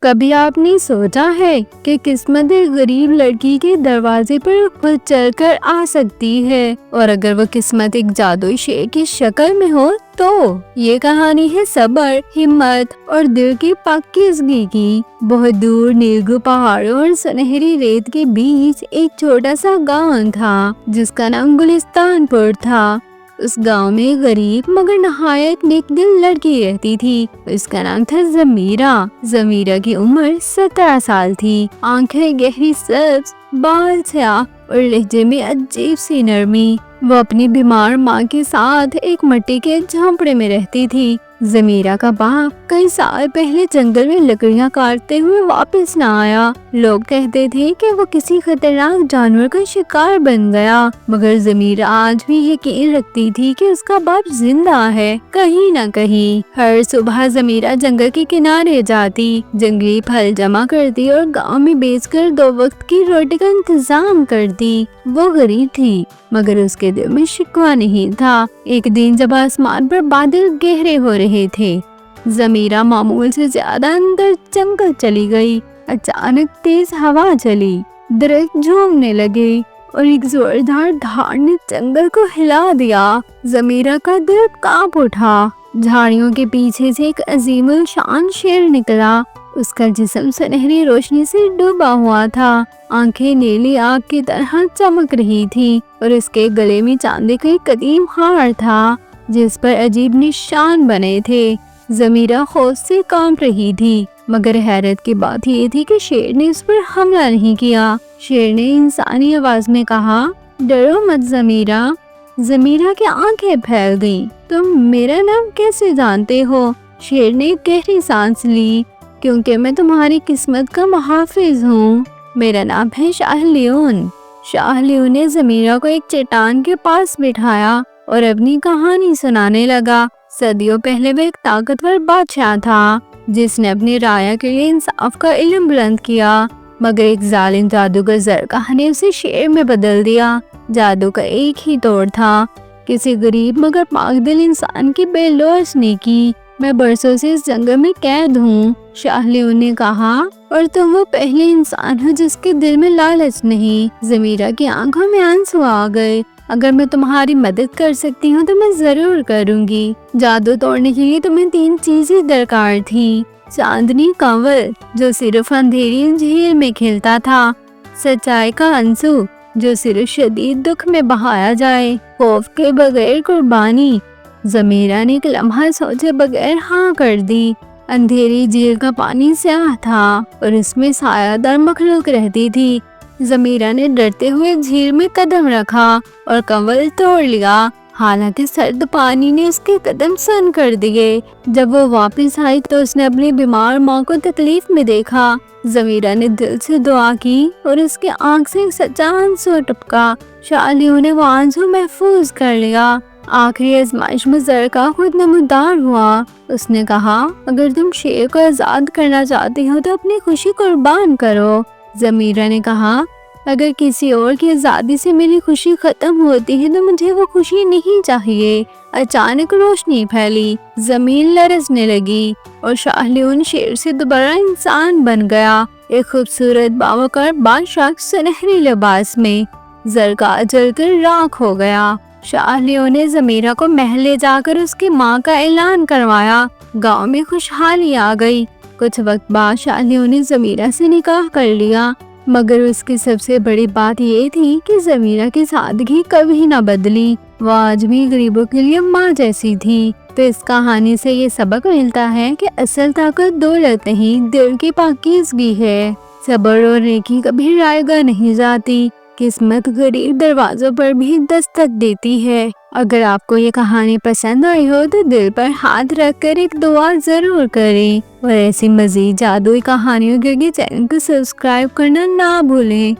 کبھی آپ نے سوچا ہے کہ قسمت ایک غریب لڑکی کے دروازے پر خود چل کر آ سکتی ہے، اور اگر وہ قسمت ایک جادوئی شیر کی شکل میں ہو تو یہ کہانی ہے صبر، ہمت اور دل کی پاکیزگی کی۔ بہت دور نیلگو پہاڑوں اور سنہری ریت کے بیچ ایک چھوٹا سا گاؤں تھا جس کا نام گلستان پور تھا۔ اس گاؤں میں غریب مگر نہایت نیک دل لڑکی رہتی تھی۔ اس کا نام تھا ضمیرہ۔ ضمیرہ کی عمر 17 سال تھی۔ آنکھیں گہری سبز، بال سیاہ اور لہجے میں عجیب سی نرمی۔ وہ اپنی بیمار ماں کے ساتھ ایک مٹی کے جھونپڑے میں رہتی تھی۔ ضمیرہ کا باپ کئی سال پہلے جنگل میں لکڑیاں کاٹتے ہوئے واپس نہ آیا۔ لوگ کہتے تھے کہ وہ کسی خطرناک جانور کا شکار بن گیا، مگر ضمیرہ آج بھی یقین رکھتی تھی کہ اس کا باپ زندہ ہے کہیں نہ کہیں۔ ہر صبح ضمیرہ جنگل کے کنارے جاتی، جنگلی پھل جمع کرتی اور گاؤں میں بیچ کر 2 وقت کی روٹی کا انتظام کرتی۔ وہ غریب تھی مگر اس کے دل میں شکوہ نہیں تھا۔ ایک دن جب آسمان پر بادل گہرے ہو رہے تھے، ضمیرہ معمول سے زیادہ اندر جنگل چلی گئی۔ اچانک تیز ہوا چلی، درخت جھومنے لگے اور ایک زوردار دھاڑ نے جنگل کو ہلا دیا۔ ضمیرہ کا دل کانپ اٹھا۔ جھاڑیوں کے پیچھے سے ایک عظیم الشان شیر نکلا۔ اس کا جسم سنہری روشنی سے ڈوبا ہوا تھا، آنکھیں نیلی آگ کی طرح چمک رہی تھی اور اس کے گلے میں چاندی کا ایک قدیم ہار تھا جس پر عجیب نشان بنے تھے۔ ضمیرہ خوف سے کانپ رہی تھی، مگر حیرت کی بات یہ تھی کہ شیر نے اس پر حملہ نہیں کیا۔ شیر نے انسانی آواز میں کہا، ڈرو مت ضمیرہ۔ ضمیرہ کی آنکھیں پھیل گئیں۔ تم میرا نام کیسے جانتے ہو؟ شیر نے گہری سانس لی۔ کیونکہ میں تمہاری قسمت کا محافظ ہوں۔ میرا نام ہے شاہ لیون۔ شاہ لیون نے ضمیرہ کو ایک چٹان کے پاس بٹھایا اور اپنی کہانی سنانے لگا۔ صدیوں پہلے وہ ایک طاقتور بادشاہ تھا جس نے اپنی رعایا کے لیے انصاف کا علم بلند کیا، مگر ایک ظالم جادوگر زرکاہ نے اسے شیر میں بدل دیا۔ جادو کا ایک ہی توڑ تھا، کسی غریب مگر پاک دل انسان کی بے لوث نیکی۔ میں برسوں سے اس جنگل میں قید ہوں، شاہ لیون نے کہا، اور تم وہ پہلے انسان ہو جس کے دل میں لالچ نہیں۔ ضمیرہ کی آنکھوں میں آنسو آ گئے۔ اگر میں تمہاری مدد کر سکتی ہوں تو میں ضرور کروں گی۔ جادو توڑنے کے لیے تمہیں 3 چیزیں درکار تھی: چاندنی کنول جو صرف اندھیری جھیل میں کھلتا تھا، سچائی کا انسو جو صرف شدید دکھ میں بہایا جائے، خوف کے بغیر قربانی۔ ضمیرہ نے ایک لمحہ سوچے بغیر ہاں کر دی۔ اندھیری جھیل کا پانی سیاہ تھا اور اس میں سایہ دار مخلوق رہتی تھی۔ ضمیرہ نے ڈرتے ہوئے جھیل میں قدم رکھا اور کنول توڑ لیا، حالانکہ سرد پانی نے اس کے قدم سن کر دیے۔ جب وہ واپس آئی تو اس نے اپنی بیمار ماں کو تکلیف میں دیکھا۔ ضمیرہ نے دل سے دعا کی اور اس کی آنکھ سے ایک سچا آنسو ٹپکا۔ شاہ لیون نے وہ آنسو محفوظ کر لیا۔ آخری آزمائش میں زرکاہ خود نمودار ہوا۔ اس نے کہا، اگر تم شیر کو آزاد کرنا چاہتی ہو تو اپنی خوشی قربان کرو۔ ضمیرہ نے کہا، اگر کسی اور کی آزادی سے میری خوشی ختم ہوتی ہے تو مجھے وہ خوشی نہیں چاہیے۔ اچانک روشنی پھیلی، زمین لرزنے لگی اور شاہ لیون شیر سے دوبارہ انسان بن گیا، ایک خوبصورت باوقار بادشاہ سنہری لباس میں۔ زرکاہ جل کر راکھ ہو گیا۔ شاہ لیون نے ضمیرہ کو محل لے جا کر اس کی ماں کا اعلان کروایا۔ گاؤں میں خوشحالی آ گئی۔ کچھ وقت بعد شاہ لیون نے ضمیرہ سے نکاح کر لیا، مگر اس کی سب سے بڑی بات یہ تھی کہ ضمیرہ کی سادگی کبھی نہ بدلی۔ وہ آج بھی غریبوں کے لیے ماں جیسی تھی۔ تو اس کہانی سے یہ سبق ملتا ہے کہ اصل طاقت دولت نہیں، دل کی پاکیزگی ہے۔ صبر اور نیکی کبھی رائے گاہ نہیں جاتی، قسمت غریب دروازوں پر بھی دستک دیتی ہے۔ اگر آپ کو یہ کہانی پسند آئی ہو تو دل پر ہاتھ رکھ کر ایک دعا ضرور کریں، اور ایسی مزید جادوئی کہانیوں کے لیے چینل کو سبسکرائب کرنا نہ بھولیں۔